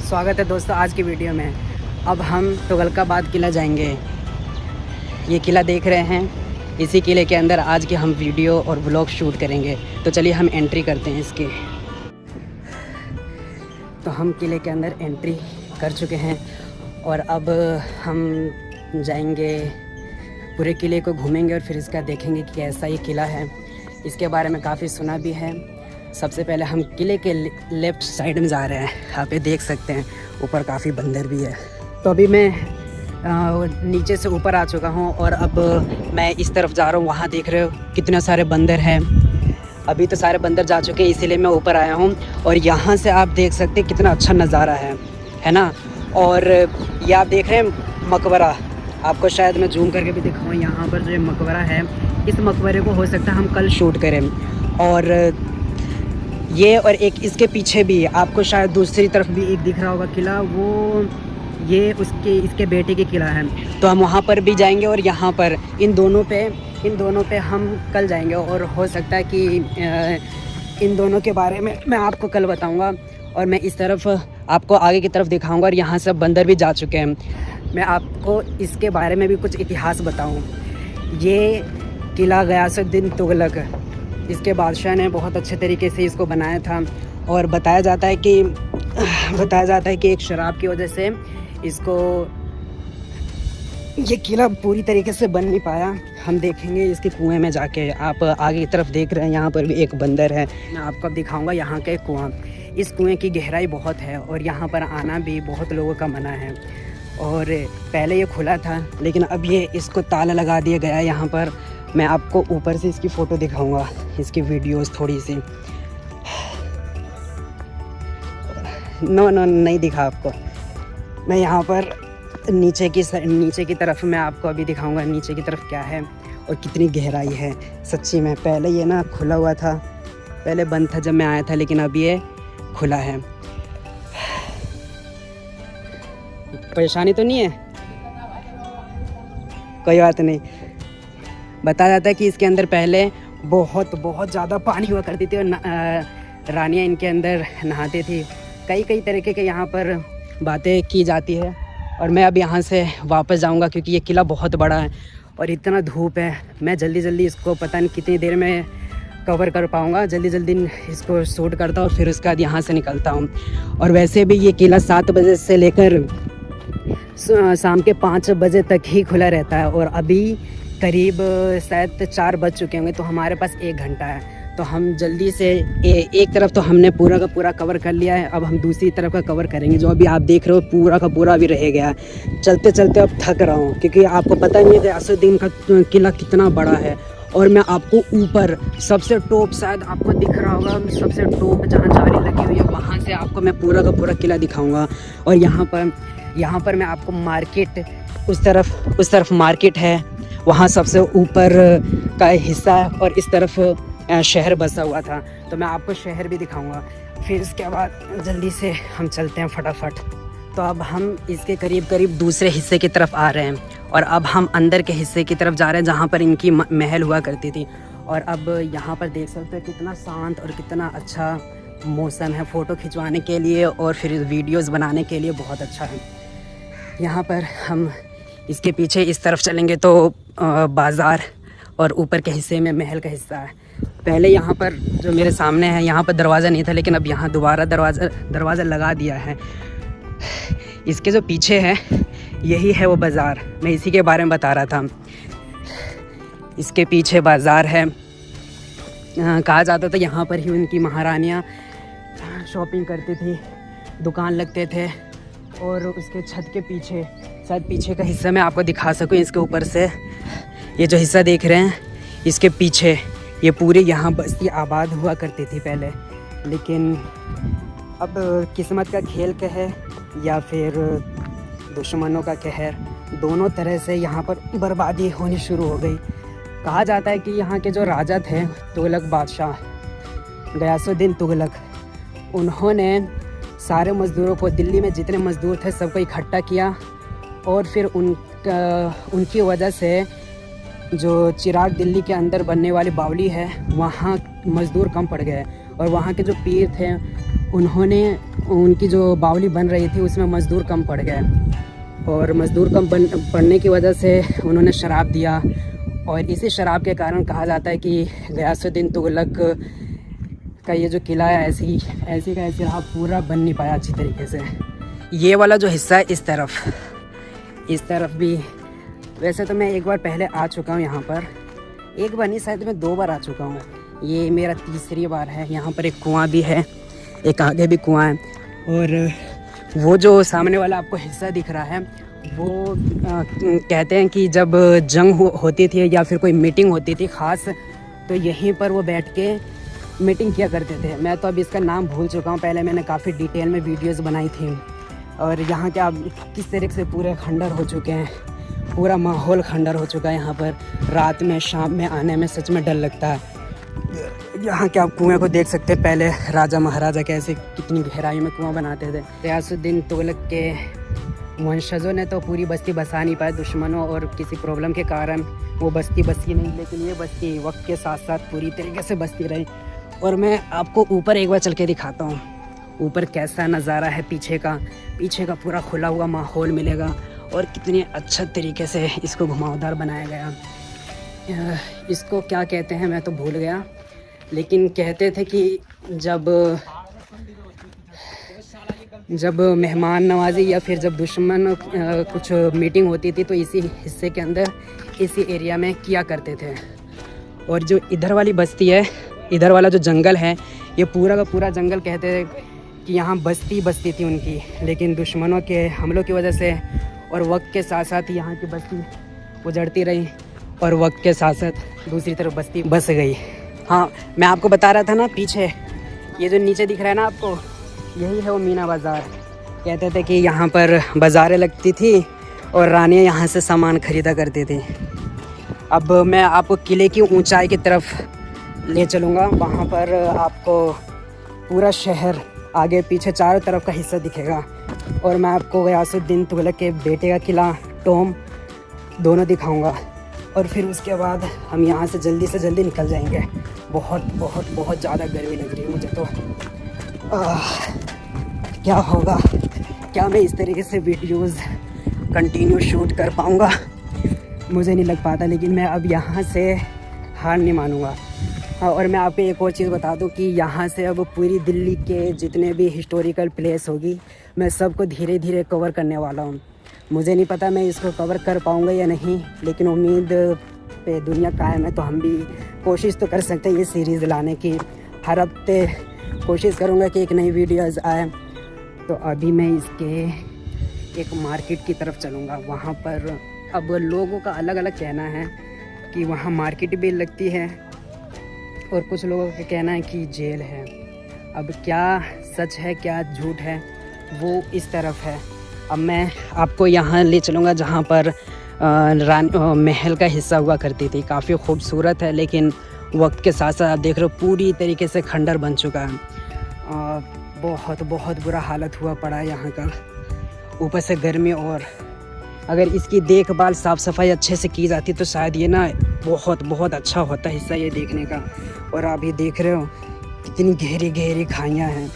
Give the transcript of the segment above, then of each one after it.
स्वागत है दोस्तों आज की वीडियो में। अब हम तुगलकाबाद किला जाएंगे। ये किला देख रहे हैं, इसी किले के अंदर आज की हम वीडियो और व्लॉग शूट करेंगे। तो चलिए हम एंट्री करते हैं इसकी। तो हम किले के अंदर एंट्री कर चुके हैं और अब हम जाएंगे, पूरे किले को घूमेंगे और फिर इसका देखेंगे कि कैसा ये किला है। इसके बारे में काफ़ी सुना भी है। सबसे पहले हम किले के लेफ़्ट साइड में जा रहे हैं। यहाँ पे देख सकते हैं ऊपर काफ़ी बंदर भी है। तो अभी मैं नीचे से ऊपर आ चुका हूँ और अब मैं इस तरफ जा रहा हूँ। वहाँ देख रहे हो कितने सारे बंदर हैं। अभी तो सारे बंदर जा चुके हैं, इसीलिए मैं ऊपर आया हूँ। और यहाँ से आप देख सकते हैं कितना अच्छा नज़ारा है ना। और ये आप देख रहे हैं मकबरा, आपको शायद मैं जूम करके भी दिखाऊँ। यहाँ पर जो मकबरा है, इस मकबरे को हो सकता है हम कल शूट करें। और ये और एक इसके पीछे भी आपको शायद दूसरी तरफ भी एक दिख रहा होगा किला, वो ये इसके बेटे की किला है। तो हम वहाँ पर भी जाएंगे और यहाँ पर इन दोनों पे हम कल जाएंगे। और हो सकता है कि इन दोनों के बारे में मैं आपको कल बताऊँगा। और मैं इस तरफ आपको आगे की तरफ दिखाऊँगा। और यहाँ सब बंदर भी जा चुके हैं। मैं आपको इसके बारे में भी कुछ इतिहास बताऊँ। ये किला गयासुद्दीन तुगलक, इसके बादशाह ने बहुत अच्छे तरीके से इसको बनाया था। और बताया जाता है कि एक शराब की वजह से ये किला पूरी तरीके से बन नहीं पाया। हम देखेंगे इसके कुएं में जाके। आप आगे की तरफ देख रहे हैं, यहाँ पर भी एक बंदर है। मैं आपको अब दिखाऊंगा यहाँ का एक कुआं। इस कुएं की गहराई बहुत है और यहाँ पर आना भी बहुत लोगों का मना है। और पहले ये खुला था, लेकिन अब ये इसको ताला लगा दिया गया है यहाँ पर। मैं आपको ऊपर से इसकी फ़ोटो दिखाऊंगा, इसकी वीडियोस थोड़ी सी। नो नहीं दिखा आपको। मैं यहाँ पर नीचे की तरफ मैं आपको अभी दिखाऊंगा नीचे की तरफ क्या है और कितनी गहराई है। सच्ची में पहले ये ना खुला हुआ था, पहले बंद था जब मैं आया था, लेकिन अब ये खुला है। परेशानी तो नहीं है? कोई बात नहीं। बताया जाता है कि इसके अंदर पहले बहुत ज़्यादा पानी हुआ करती थी और रानियाँ इनके अंदर नहाती थी। कई तरीके के यहाँ पर बातें की जाती है। और मैं अब यहाँ से वापस जाऊँगा क्योंकि ये किला बहुत बड़ा है और इतना धूप है। मैं जल्दी इसको पता नहीं कितनी देर में कवर कर पाऊँगा। जल्दी इसको शूट करता हूँ, फिर उसके बाद यहाँ से निकलता हूँ। और वैसे भी ये किला 7 बजे से लेकर शाम के 5 बजे तक ही खुला रहता है। और अभी करीब शायद 4 बज चुके होंगे, तो हमारे पास 1 घंटा है। तो हम जल्दी से एक तरफ तो हमने पूरा का पूरा कवर कर लिया है। अब हम दूसरी तरफ का कवर करेंगे। जो अभी आप देख रहे हो पूरा का पूरा भी रह गया। चलते अब थक रहा हूँ क्योंकि आपको पता नहीं है गयासुद्दीन का किला कितना बड़ा है। और मैं आपको ऊपर सबसे टॉप, शायद आपको दिख रहा होगा, सबसे टॉप जहाँ जाली लगी हुई है, वहाँ से आपको मैं पूरा का पूरा किला दिखाऊँगा। और यहाँ पर मैं आपको मार्केट, उस तरफ मार्केट है, वहाँ सबसे ऊपर का हिस्सा है। और इस तरफ शहर बसा हुआ था, तो मैं आपको शहर भी दिखाऊंगा। फिर इसके बाद जल्दी से हम चलते हैं फटाफट। तो अब हम इसके करीब दूसरे हिस्से की तरफ आ रहे हैं। और अब हम अंदर के हिस्से की तरफ जा रहे हैं जहाँ पर इनकी महल हुआ करती थी। और अब यहाँ पर देख सकते हैं कितना शांत और कितना अच्छा मौसम है फ़ोटो खिंचवाने के लिए और फिर वीडियोज़ बनाने के लिए बहुत अच्छा है। यहाँ पर हम इसके पीछे इस तरफ चलेंगे तो बाज़ार और ऊपर के हिस्से में महल का हिस्सा है। पहले यहाँ पर जो मेरे सामने है, यहाँ पर दरवाज़ा नहीं था, लेकिन अब यहाँ दोबारा दरवाज़ा लगा दिया है। इसके जो पीछे है, यही है वो बाज़ार। मैं इसी के बारे में बता रहा था। इसके पीछे बाज़ार है। कहा जाता था यहाँ पर ही उनकी महारानियाँ शॉपिंग करती थी, दुकान लगते थे। और उसके छत के पीछे, शायद पीछे का हिस्सा मैं आपको दिखा सकूँ, इसके ऊपर से ये जो हिस्सा देख रहे हैं, इसके पीछे ये पूरे यहाँ बस्ती आबाद हुआ करती थी पहले। लेकिन अब किस्मत का खेल कहे या फिर दुश्मनों का कहर, दोनों तरह से यहाँ पर बर्बादी होनी शुरू हो गई। कहा जाता है कि यहाँ के जो राजा थे, तुगलक बादशाह गयासुद्दीन तुगलक, उन्होंने सारे मज़दूरों को, दिल्ली में जितने मज़दूर थे सबको इकट्ठा किया। और फिर उनकी वजह से जो चिराग दिल्ली के अंदर बनने वाली बावली है, वहाँ मज़दूर कम पड़ गए। और वहाँ के जो पीर थे उन्होंने उनकी जो बावली बन रही थी उसमें मज़दूर कम पड़ गए, और मज़दूर कम पड़ने की वजह से उन्होंने शराब दिया, और इसी शराब के कारण कहा जाता है कि गयासुद्दीन तुगलक का ये जो किला है ऐसे रहा, पूरा बन नहीं पाया अच्छी तरीके से। ये वाला जो हिस्सा है इस तरफ भी, वैसे तो मैं एक बार पहले आ चुका हूँ यहाँ पर, एक बार नहीं शायद मैं 2 बार आ चुका हूँ, ये मेरा तीसरी बार है। यहाँ पर एक कुआं भी है, एक आगे भी कुआं है, और वो जो सामने वाला आपको हिस्सा दिख रहा है वो कहते हैं कि जब जंग होती थी या फिर कोई मीटिंग होती थी ख़ास, तो यहीं पर वो बैठ के मीटिंग किया करते थे। मैं तो अब इसका नाम भूल चुका हूँ, पहले मैंने काफ़ी डिटेल में वीडियोस बनाई थी। और यहाँ के आप किस तरीके से पूरे खंडर हो चुके हैं, पूरा माहौल खंडर हो चुका है यहाँ पर। रात में शाम में आने में सच में डर लगता है। यहाँ के आप कुएं को देख सकते हैं, पहले राजा महाराजा कैसे कितनी गहराई में कुआं बनाते थे। गयासुद्दीन तुगलक के वंशजों ने तो पूरी बस्ती बसा नहीं पाए, दुश्मनों और किसी प्रॉब्लम के कारण वो बस्ती बसी नहीं, लेकिन ये बस्ती वक्त के साथ साथ पूरी तरीके से बसती रही। और मैं आपको ऊपर एक बार चल के दिखाता हूँ ऊपर कैसा नज़ारा है। पीछे का पूरा खुला हुआ माहौल मिलेगा, और कितने अच्छा तरीके से इसको घुमावदार बनाया गया। इसको क्या कहते हैं मैं तो भूल गया, लेकिन कहते थे कि जब मेहमान नवाजी या फिर जब दुश्मन कुछ मीटिंग होती थी तो इसी हिस्से के अंदर, इसी एरिया में किया करते थे। और जो इधर वाली बस्ती है, इधर वाला जो जंगल है, ये पूरा का पूरा जंगल कहते थे कि यहाँ बस्ती थी उनकी, लेकिन दुश्मनों के हमलों की वजह से और वक्त के साथ साथ यहाँ की बस्ती उजड़ती रही, और वक्त के साथ साथ दूसरी तरफ बस्ती बस गई। हाँ, मैं आपको बता रहा था ना, पीछे ये जो नीचे दिख रहा है ना आपको, यही है वो मीना बाज़ार। कहते थे कि यहाँ पर बाज़ारें लगती थी और रानियाँ यहाँ से सामान ख़रीदा करती थी। अब मैं आपको किले की ऊंचाई की तरफ ले चलूँगा, वहाँ पर आपको पूरा शहर आगे पीछे चारों तरफ का हिस्सा दिखेगा, और मैं आपको गयासुद्दीन तुगलक के बेटे का किला टॉम दोनों दिखाऊंगा। और फिर उसके बाद हम यहाँ से जल्दी निकल जाएंगे। बहुत ज़्यादा गर्मी लग रही है मुझे तो। क्या होगा, क्या मैं इस तरीके से वीडियोज़ कंटिन्यू शूट कर पाऊँगा, मुझे नहीं लग पाता, लेकिन मैं अब यहाँ से हार नहीं मानूँगा। और मैं आपको एक और चीज़ बता दूं कि यहाँ से अब पूरी दिल्ली के जितने भी हिस्टोरिकल प्लेस होगी, मैं सबको धीरे धीरे कवर करने वाला हूँ। मुझे नहीं पता मैं इसको कवर कर पाऊँगा या नहीं, लेकिन उम्मीद पे दुनिया कायम है, तो हम भी कोशिश तो कर सकते हैं ये सीरीज़ लाने की। हर हफ्ते कोशिश करूँगा कि एक नई वीडियोज़ आए। तो अभी मैं इसके एक मार्केट की तरफ चलूँगा। वहाँ पर अब लोगों का अलग अलग कहना है कि वहाँ मार्केट भी लगती है, और कुछ लोगों का कहना है कि जेल है। अब क्या सच है क्या झूठ है वो इस तरफ है। अब मैं आपको यहाँ ले चलूँगा जहाँ पर महल का हिस्सा हुआ करती थी। काफ़ी खूबसूरत है, लेकिन वक्त के साथ साथ आप देख रहे हो पूरी तरीके से खंडर बन चुका है। बहुत बुरा हालत हुआ पड़ा है यहाँ का, ऊपर से गर्मी। और अगर इसकी देखभाल साफ़ सफाई अच्छे से की जाती तो शायद ये ना बहुत अच्छा होता हिस्सा ये देखने का। और आप ये देख रहे हो कितनी गहरी खाइयाँ हैं।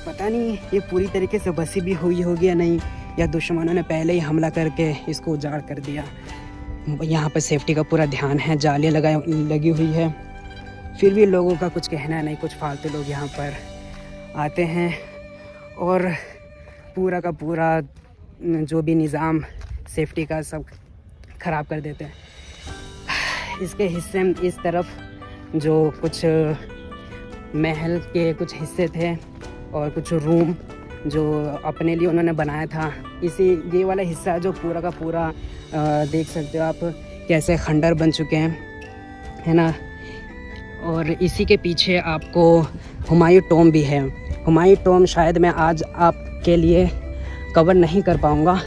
पता नहीं ये पूरी तरीके से बसी भी हुई होगी या नहीं, या दुश्मनों ने पहले ही हमला करके इसको उजाड़ कर दिया। यहाँ पर सेफ्टी का पूरा ध्यान है, जालियाँ लगी हुई है, फिर भी लोगों का कुछ कहना नहीं। कुछ फालतू लोग यहाँ पर आते हैं और पूरा का पूरा जो भी निज़ाम सेफ्टी का सब ख़राब कर देते हैं। इसके हिस्से में इस तरफ जो कुछ महल के कुछ हिस्से थे और कुछ रूम जो अपने लिए उन्होंने बनाया था, ये वाला हिस्सा जो पूरा का पूरा देख सकते हो आप कैसे खंडर बन चुके हैं, है ना। और इसी के पीछे आपको हुमायूं टॉम भी है। हुमायूं टॉम शायद मैं आज आपके लिए कवर नहीं कर पाऊँगा।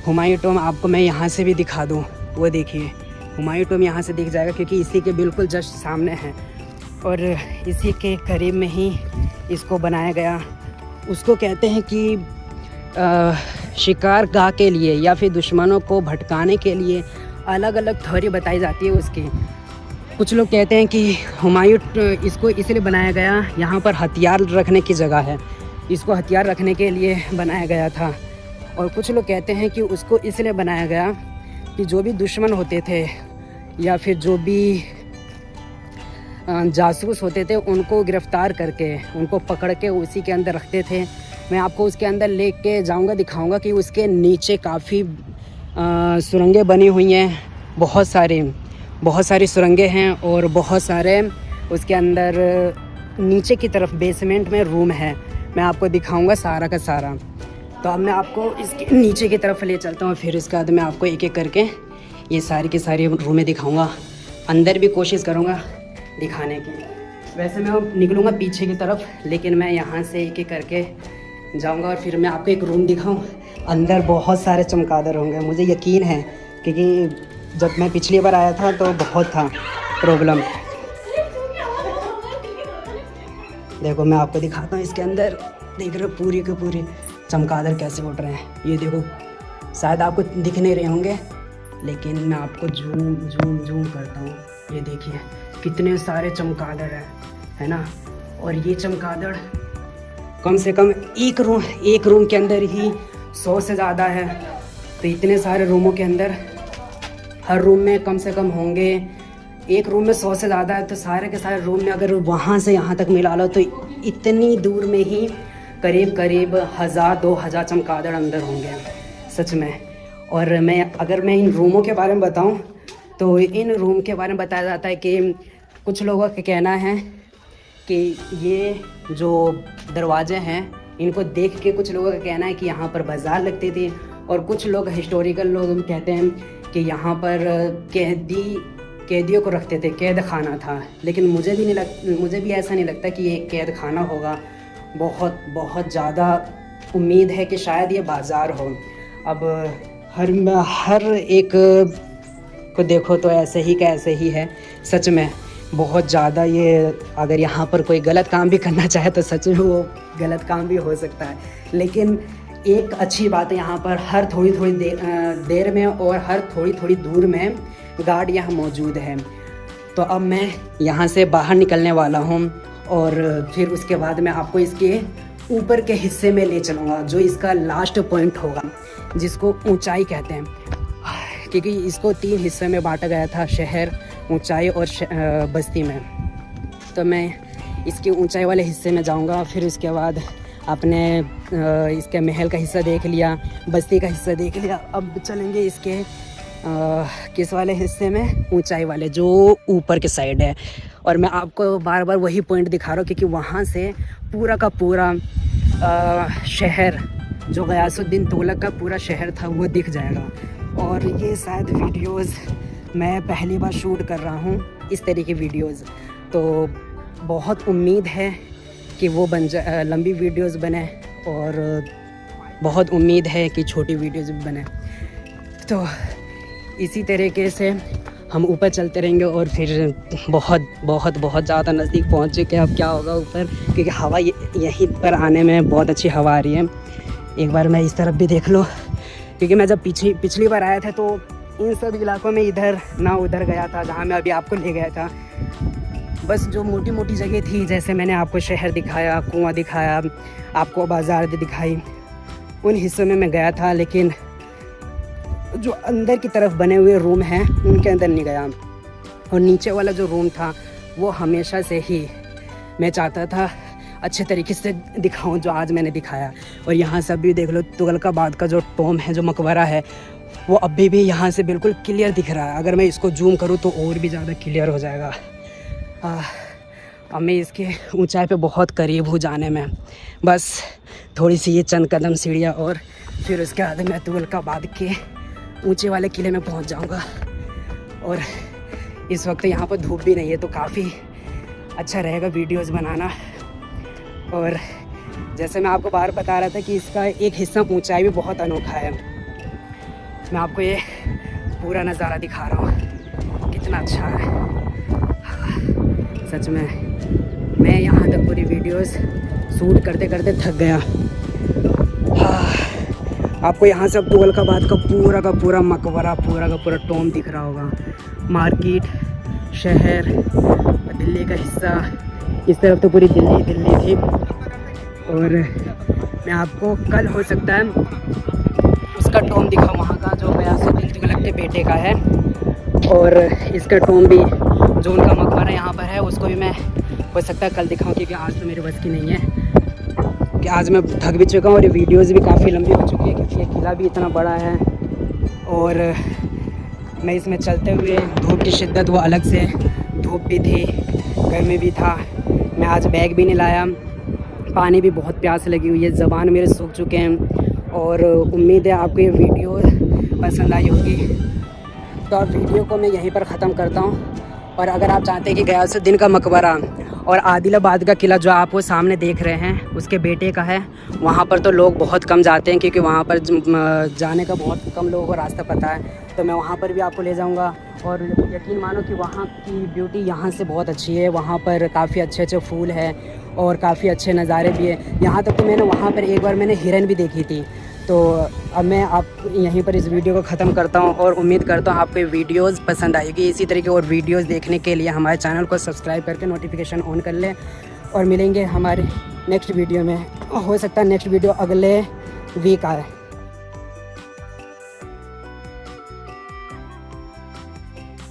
हुमायूं टॉम आपको मैं यहाँ से भी दिखा दूँ, वो देखिए हुमायूं टॉम यहाँ से दिख जाएगा, क्योंकि इसी के बिल्कुल जस्ट सामने है और इसी के करीब में ही इसको बनाया गया। उसको कहते हैं कि शिकार गाह के लिए या फिर दुश्मनों को भटकाने के लिए अलग अलग थ्योरी बताई जाती है उसकी। कुछ लोग कहते हैं कि हुमायूं इसको इसलिए बनाया गया, यहाँ पर हथियार रखने की जगह है, इसको हथियार रखने के लिए बनाया गया था। और कुछ लोग कहते हैं कि उसको इसलिए बनाया गया कि जो भी दुश्मन होते थे या फिर जो भी जासूस होते थे उनको गिरफ़्तार करके उनको पकड़ के उसी के अंदर रखते थे। मैं आपको उसके अंदर लेके जाऊंगा, दिखाऊंगा कि उसके नीचे काफ़ी सुरंगें बनी हुई हैं, बहुत सारी सुरंगें हैं और बहुत सारे उसके अंदर नीचे की तरफ बेसमेंट में रूम है। मैं आपको दिखाऊंगा सारा का सारा। तो अब मैं आपको इसके नीचे की तरफ ले चलता हूँ, फिर इसके बाद मैं आपको एक एक करके ये सारी की सारी रूमें दिखाऊंगा। अंदर भी कोशिश करूँगा दिखाने की। वैसे मैं निकलूँगा पीछे की तरफ, लेकिन मैं यहाँ से एक एक करके जाऊँगा और फिर मैं आपको एक रूम दिखाऊँ। अंदर बहुत सारे चमगादड़ होंगे, मुझे यकीन है, क्योंकि जब मैं पिछली बार आया था तो बहुत था प्रॉब्लम। देखो मैं आपको दिखाता हूँ इसके अंदर, देख रहे हो पूरी के पूरी चमगादड़ कैसे उड़ रहे हैं। ये देखो, शायद आपको दिख नहीं रहे होंगे, लेकिन मैं आपको जूम करता हूँ। ये देखिए कितने सारे चमगादड़ हैं, है ना। और ये चमगादड़ कम से कम एक रूम के अंदर ही 100 से ज़्यादा है। तो इतने सारे रूमों के अंदर हर रूम में कम से कम होंगे, एक रूम में 100 से ज़्यादा है, तो सारे के सारे रूम में अगर वहाँ से यहाँ तक मिला लो तो इतनी दूर में ही करीब 1000-2000 चमगादड़ अंदर होंगे सच में। और अगर मैं इन रूमों के बारे में बताऊं तो इन रूम के बारे में बताया जाता है कि कुछ लोगों का कहना है कि ये जो दरवाजे हैं इनको देख के कुछ लोगों का कहना है कि यहाँ पर बाज़ार लगती थी। और कुछ लोग हिस्टोरिकल लोग कहते हैं कि यहाँ पर कैदियों को रखते थे, कैद खाना था। लेकिन मुझे भी ऐसा नहीं लगता कि ये कैद खाना होगा। बहुत ज़्यादा उम्मीद है कि शायद ये बाज़ार हो। अब हर एक को देखो तो ऐसे ही है सच में। बहुत ज़्यादा ये, अगर यहाँ पर कोई गलत काम भी करना चाहे तो सच में वो गलत काम भी हो सकता है। लेकिन एक अच्छी बात है, यहाँ पर हर थोड़ी देर में और हर थोड़ी दूर में गार्ड यहाँ मौजूद है। तो अब मैं यहाँ से बाहर निकलने वाला हूँ और फिर उसके बाद मैं आपको इसके ऊपर के हिस्से में ले चलूँगा, जो इसका लास्ट पॉइंट होगा, जिसको ऊंचाई कहते हैं। क्योंकि इसको 3 हिस्से में बांटा गया था, शहर, ऊंचाई और बस्ती में। तो मैं इसके ऊंचाई वाले हिस्से में जाऊंगा, फिर उसके बाद अपने इसके महल का हिस्सा देख लिया, बस्ती का हिस्सा देख लिया। अब चलेंगे इसके किस वाले हिस्से में, ऊंचाई वाले जो ऊपर के साइड है। और मैं आपको बार बार वही पॉइंट दिखा रहा हूँ क्योंकि वहाँ से पूरा का पूरा शहर, जो गयासुद्दीन तुगलक का पूरा शहर था, वो दिख जाएगा। और ये शायद वीडियोस मैं पहली बार शूट कर रहा हूँ, इस तरह की वीडियोस। तो बहुत उम्मीद है कि वो लंबी वीडियोस बने और बहुत उम्मीद है कि छोटी वीडियोस भी बने। तो इसी तरीके से हम ऊपर चलते रहेंगे और फिर बहुत ज़्यादा नज़दीक पहुँच चुके हैं। अब क्या होगा ऊपर, क्योंकि हवा यहीं पर आने में बहुत अच्छी हवा आ रही है। एक बार मैं इस तरफ भी देख लो, क्योंकि मैं जब पिछली बार आया था तो इन सब इलाकों में इधर ना उधर गया था जहाँ मैं अभी आपको ले गया था। बस जो मोटी मोटी जगह थी, जैसे मैंने आपको शहर दिखाया, कुआं दिखाया, आपको बाज़ार दिखाई, उन हिस्सों में मैं गया था। लेकिन जो अंदर की तरफ बने हुए रूम हैं उनके अंदर नहीं गया। और नीचे वाला जो रूम था वो हमेशा से ही मैं चाहता था अच्छे तरीके से दिखाऊं, जो आज मैंने दिखाया। और यहाँ से अभी देख लो, तुगलकाबाद का जो टॉम है, जो मकबरा है, वो अभी भी यहाँ से बिल्कुल क्लियर दिख रहा है। अगर मैं इसको जूम करूँ तो और भी ज़्यादा क्लियर हो जाएगा। अब मैं इसके ऊंचाई पे बहुत करीब हूँ जाने में, बस थोड़ी सी ये चंद कदम सीढ़ियाँ और फिर उसके बाद मैं तुगलकाबाद के ऊंचे वाले किले में पहुँच जाऊँगा। और इस वक्त यहाँ पर धूप भी नहीं है, तो काफ़ी अच्छा रहेगा वीडियोस बनाना। और जैसे मैं आपको बाहर बता रहा था कि इसका एक हिस्सा ऊंचाई भी बहुत अनोखा है। मैं आपको ये पूरा नज़ारा दिखा रहा हूँ, कितना अच्छा है। सच में मैं यहाँ तक पूरी वीडियोस शूट करते करते थक गया। आपको यहाँ से अब तुगलकाबाद का पूरा मकबरा, पूरा का पूरा टॉम दिख रहा होगा, मार्केट, शहर, दिल्ली का हिस्सा, इस तरफ तो पूरी दिल्ली थी। और मैं आपको कल हो सकता है उसका टॉम दिखाऊँ, वहाँ का जो गयासुद्दीन तुगलक के बेटे का है, और इसका टॉम भी जो उनका मकबरा यहाँ पर है उसको भी मैं हो सकता है कल दिखाऊँ, क्योंकि आज तो मेरे बस की नहीं है कि आज मैं थक भी चुका हूँ और वीडियोज़ भी काफ़ी लंबी हो चुकी है, क्योंकि ये किला भी इतना बड़ा है और मैं इसमें चलते हुए धूप की शिद्दत वो अलग से, धूप भी थी, गर्मी भी था। मैं आज बैग भी नहीं लाया, पानी भी बहुत प्यास लगी हुई है, ज़बान मेरे सूख चुके हैं। और उम्मीद है आपको ये वीडियो पसंद आई होगी। तो अब वीडियो को मैं यहीं पर ख़त्म करता हूँ। और अगर आप चाहते हैं कि गयासुद्दीन का मकबरा और आदिलाबाद का किला जो आप वो सामने देख रहे हैं उसके बेटे का है, वहाँ पर तो लोग बहुत कम जाते हैं, क्योंकि वहाँ पर जाने का बहुत कम लोगों को रास्ता पता है। तो मैं वहाँ पर भी आपको ले जाऊँगा। और यकीन मानो कि वहाँ की ब्यूटी यहाँ से बहुत अच्छी है। वहाँ पर काफ़ी अच्छे अच्छे फूल हैं और काफ़ी अच्छे नज़ारे भी हैं। यहाँ तक तो मैंने वहाँ पर एक बार मैंने हिरन भी देखी थी। तो अब मैं आप यहीं पर इस वीडियो को ख़त्म करता हूँ और उम्मीद करता हूँ आपको ये वीडियोज़ पसंद आएगी। इसी तरह की और वीडियोज़ देखने के लिए हमारे चैनल को सब्सक्राइब करके नोटिफिकेशन ऑन कर लें। और मिलेंगे हमारे नेक्स्ट वीडियो में। हो सकता है नेक्स्ट वीडियो अगले वीक आए।